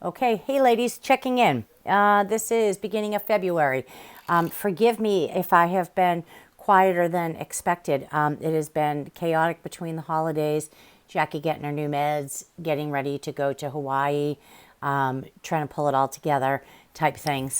Okay, hey ladies, checking in. This is beginning of February. Forgive me if I have been quieter than expected. It has been chaotic between the holidays, Jackie getting her new meds, getting ready to go to Hawaii, trying to pull it all together type thing.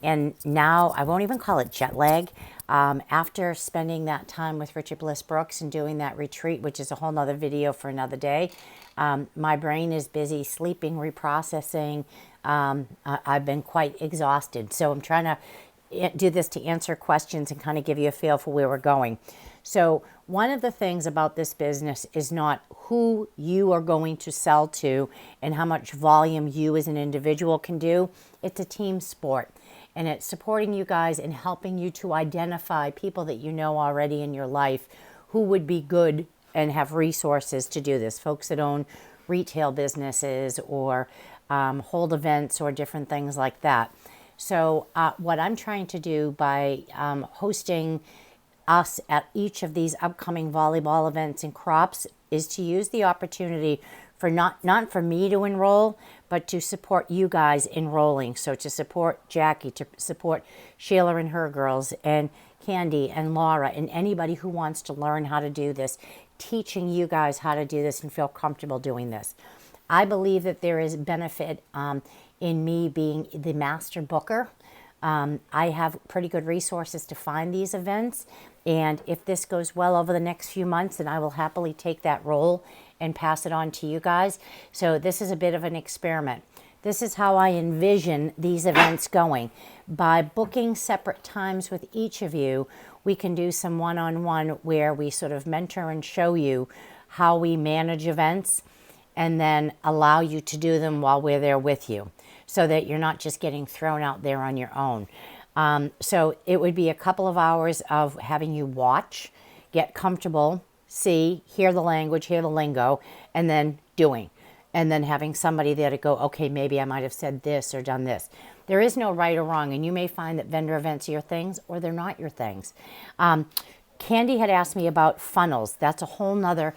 And now I won't even call it jet lag. After spending that time with Richard Bliss Brooks and doing that retreat, which is a whole nother video for another day, my brain is busy sleeping, reprocessing. I've been quite exhausted. So I'm trying to do this to answer questions and kind of give you a feel for where we're going. So one of the things about this business is not who you are going to sell to and how much volume you as an individual can do. It's a team sport. And it's supporting you guys and helping you to identify people that you know already in your life who would be good and have resources to do this. Folks that own retail businesses or hold events or different things like that. So what I'm trying to do by hosting us at each of these upcoming volleyball events and crops is to use the opportunity for not for me to enroll, but to support you guys enrolling. So to support Jackie, to support Sheila and her girls, and Candy and Laura, and anybody who wants to learn how to do this, teaching you guys how to do this and feel comfortable doing this. I believe that there is benefit in me being the master booker. I have pretty good resources to find these events. And if this goes well over the next few months, then I will happily take that role and pass it on to you guys. So this is a bit of an experiment. This is how I envision these events going. By booking separate times with each of you, we can do some one-on-one where we sort of mentor and show you how we manage events and then allow you to do them while we're there with you so that you're not just getting thrown out there on your own. So it would be a couple of hours of having you watch, get comfortable, see, hear the language, hear the lingo, and then doing. And then having somebody there to go, okay, maybe I might have said this or done this. There is no right or wrong, and you may find that vendor events are your things or they're not your things. Candy had asked me about funnels. That's a whole nother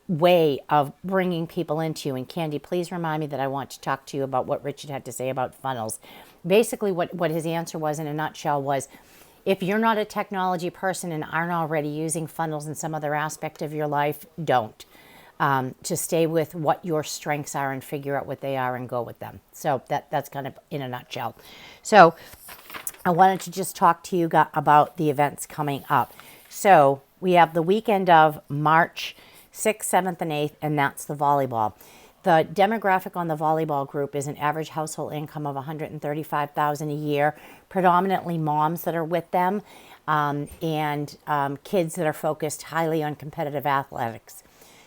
way of bringing people into you. And Candy, please remind me that I want to talk to you about what Richard had to say about funnels. Basically, what his answer was in a nutshell was, if you're not a technology person and aren't already using funnels in some other aspect of your life, don't. To stay with what your strengths are and figure out what they are and go with them. So that's kind of in a nutshell. So I wanted to just talk to you about the events coming up. So we have the weekend of March 6th, 7th, and 8th, and that's the volleyball. The demographic on the volleyball group is an average household income of $135,000 a year, predominantly moms that are with them, and kids that are focused highly on competitive athletics.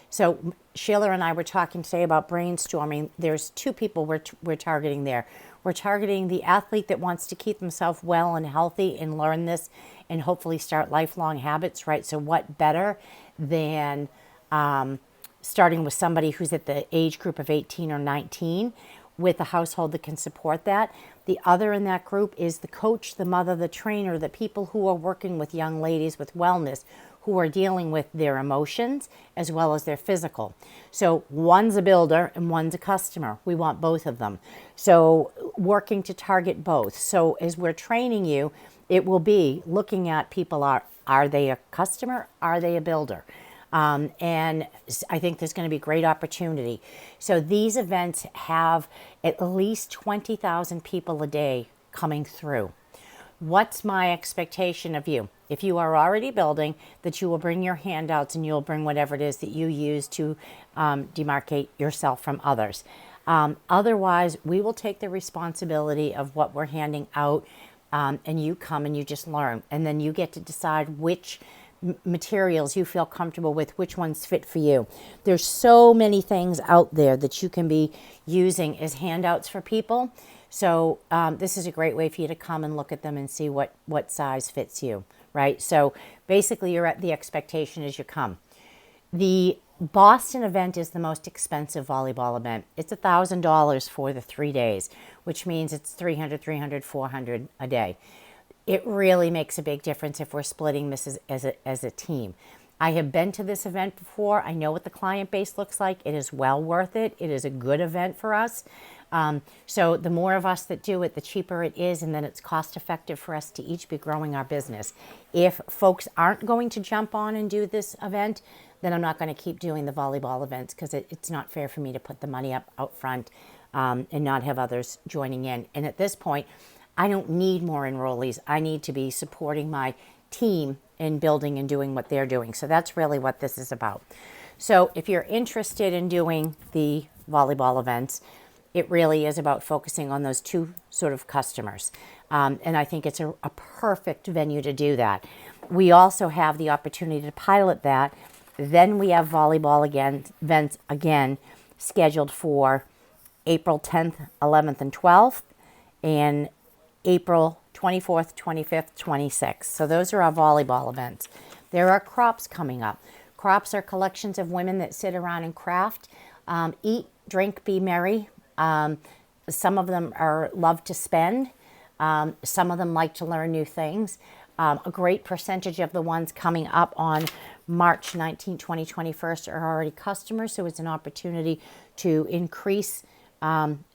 So Sheila and I were talking today about brainstorming. There's two people we're targeting there. We're targeting the athlete that wants to keep themselves well and healthy and learn this and hopefully start lifelong habits, right? So what better than starting with somebody who's at the age group of 18 or 19 with a household that can support that. The other in that group is the coach, the mother, the trainer, the people who are working with young ladies with wellness, who are dealing with their emotions as well as their physical. So one's a builder and one's a customer. We want both of them. So working to target both. So as we're training you, it will be looking at people, are they a customer? Are they a builder? And I think there's going to be great opportunity. So these events have at least 20,000 people a day coming through. What's my expectation of you? If you are already building, that you will bring your handouts and you'll bring whatever it is that you use to demarcate yourself from others. Otherwise, we will take the responsibility of what we're handing out, and you come and you just learn. And then you get to decide which materials you feel comfortable with, which ones fit for you. There's so many things out there that you can be using as handouts for people. So this is a great way for you to come and look at them and see what size fits you, right? So basically you're at the expectation as you come. The Boston event is the most expensive volleyball event. It's $1,000 for the 3 days, which means it's $300, $400 a day. It really makes a big difference if we're splitting this as a team. I have been to this event before. I know what the client base looks like. It is well worth it. It is a good event for us. So the more of us that do it, the cheaper it is, and then it's cost effective for us to each be growing our business. If folks aren't going to jump on and do this event, then I'm not going to keep doing the volleyball events, because it's not fair for me to put the money up out front and not have others joining in. And at this point, I don't need more enrollees. I need to be supporting my team in building and doing what they're doing. So that's really what this is about. So if you're interested in doing the volleyball events, it really is about focusing on those two sort of customers. And I think it's a perfect venue to do that. We also have the opportunity to pilot that. Then we have volleyball events again scheduled for April 10th, 11th, and 12th, and April 24th, 25th, 26th. So those are our volleyball events. There are crops coming up. Crops are collections of women that sit around and craft, eat, drink, be merry. Some of them love to spend. Some of them like to learn new things. A great percentage of the ones coming up on March 19, 20, 21st are already customers, so it's an opportunity to increase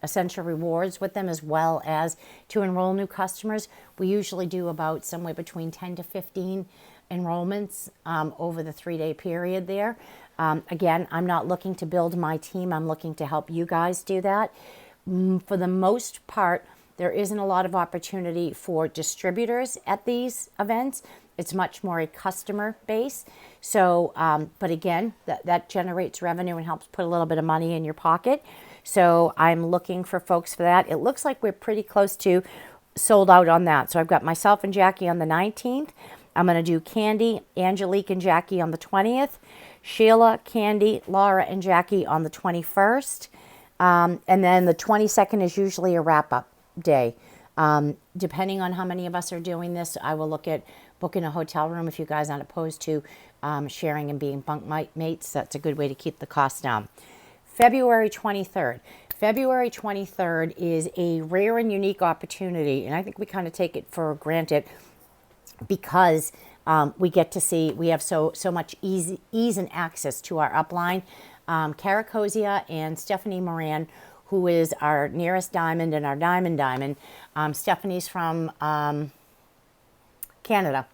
essential rewards with them, as well as to enroll new customers. We usually do about somewhere between 10 to 15 enrollments over the 3-day period there. Again, I'm not looking to build my team. I'm looking to help you guys do that. For the most part, there isn't a lot of opportunity for distributors at these events. It's much more a customer base. So, but again, that generates revenue and helps put a little bit of money in your pocket. So I'm looking for folks for that. It looks like we're pretty close to sold out on that. So I've got myself and Jackie on the 19th. I'm going to do Candy, Angelique, and Jackie on the 20th. Sheila, Candy, Laura, and Jackie on the 21st. And then the 22nd is usually a wrap-up day. Depending on how many of us are doing this, I will look at booking a hotel room if you guys aren't opposed to sharing and being bunk mates. That's a good way to keep the cost down. February 23rd. February 23rd is a rare and unique opportunity, and I think we kind of take it for granted because we get to see, we have so much ease and access to our upline. Kara Kozia and Stephanie Moran, who is our nearest diamond and our diamond. Stephanie's from Canada.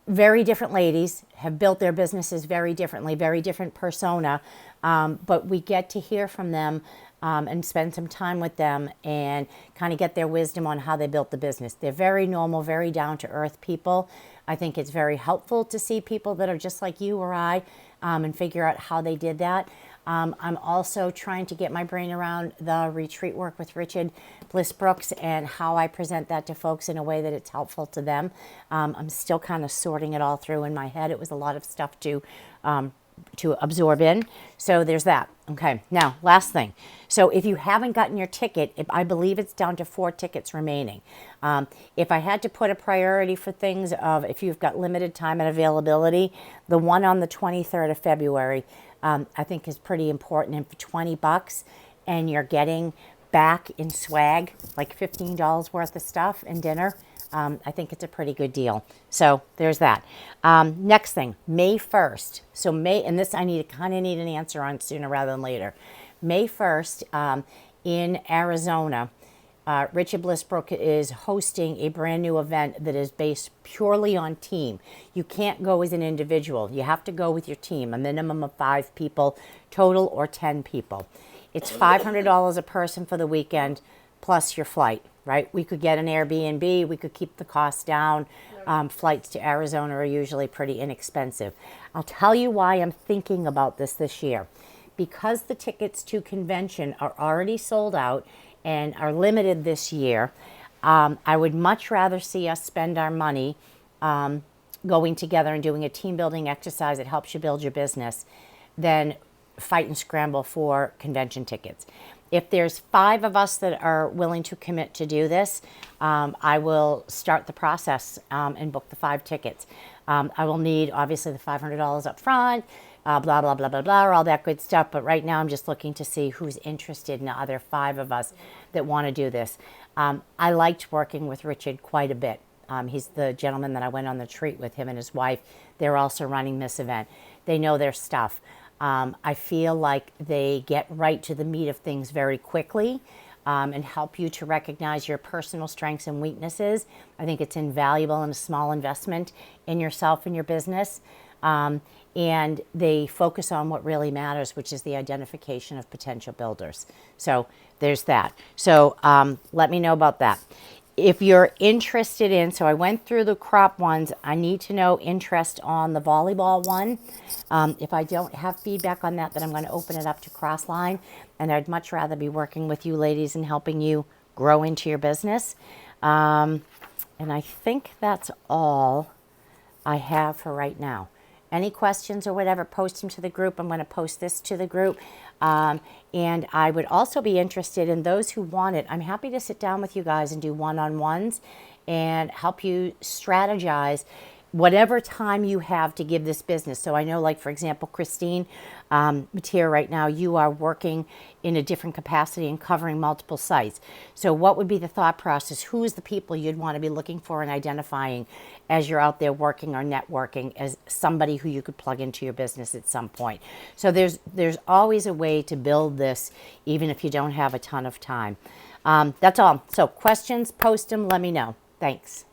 Very different ladies, have built their businesses very differently, very different persona, but we get to hear from them and spend some time with them and kind of get their wisdom on how they built the business. They're very normal, very down-to-earth people. I think it's very helpful to see people that are just like you or I and figure out how they did that. I'm also trying to get my brain around the retreat work with Richard Bliss Brooks and how I present that to folks in a way that it's helpful to them. I'm still kind of sorting it all through in my head. It was a lot of stuff to absorb in. So there's that. Okay, now last thing. So if you haven't gotten your ticket, I believe it's down to 4 tickets remaining. If I had to put a priority for things of if you've got limited time and availability, the one on the 23rd of February, I think is pretty important. And for $20 and you're getting back in swag, like $15 worth of stuff and dinner, I think it's a pretty good deal. So there's that. Next thing, May 1st. So and this I kind of need an answer on sooner rather than later. May 1st in Arizona, Richard Blissbrook is hosting a brand new event that is based purely on team. You can't go as an individual. You have to go with your team, a minimum of 5 people total or 10 people. It's $500 a person for the weekend plus your flight, right? We could get an Airbnb. We could keep the cost down. Flights to Arizona are usually pretty inexpensive. I'll tell you why I'm thinking about this year. Because the tickets to convention are already sold out and are limited this year, I would much rather see us spend our money going together and doing a team building exercise that helps you build your business than fight and scramble for convention tickets. If there's 5 of us that are willing to commit to do this, I will start the process and book the 5 tickets. I will need obviously the $500 up front, blah, blah, blah, blah, blah, all that good stuff. But right now I'm just looking to see who's interested in the other 5 of us that want to do this. I liked working with Richard quite a bit. He's the gentleman that I went on the retreat with, him and his wife. They're also running this event. They know their stuff. I feel like they get right to the meat of things very quickly, and help you to recognize your personal strengths and weaknesses. I think it's invaluable and a small investment in yourself and your business. And they focus on what really matters, which is the identification of potential builders. So there's that. So let me know about that. If you're interested in, so I went through the crop ones, I need to know interest on the volleyball one. If I don't have feedback on that, then I'm going to open it up to Crossline, and I'd much rather be working with you ladies and helping you grow into your business. And I think that's all I have for right now. Any questions or whatever, post them to the group. I'm going to post this to the group. And I would also be interested in those who want it. I'm happy to sit down with you guys and do one-on-ones and help you strategize whatever time you have to give this business. So I know, like, for example, Christine Mateer, right now you are working in a different capacity and covering multiple sites. So what would be the thought process? Who is the people you'd want to be looking for and identifying as you're out there working or networking as somebody who you could plug into your business at some point? So there's always a way to build this, even if you don't have a ton of time. That's all. So questions, post them, let me know. Thanks.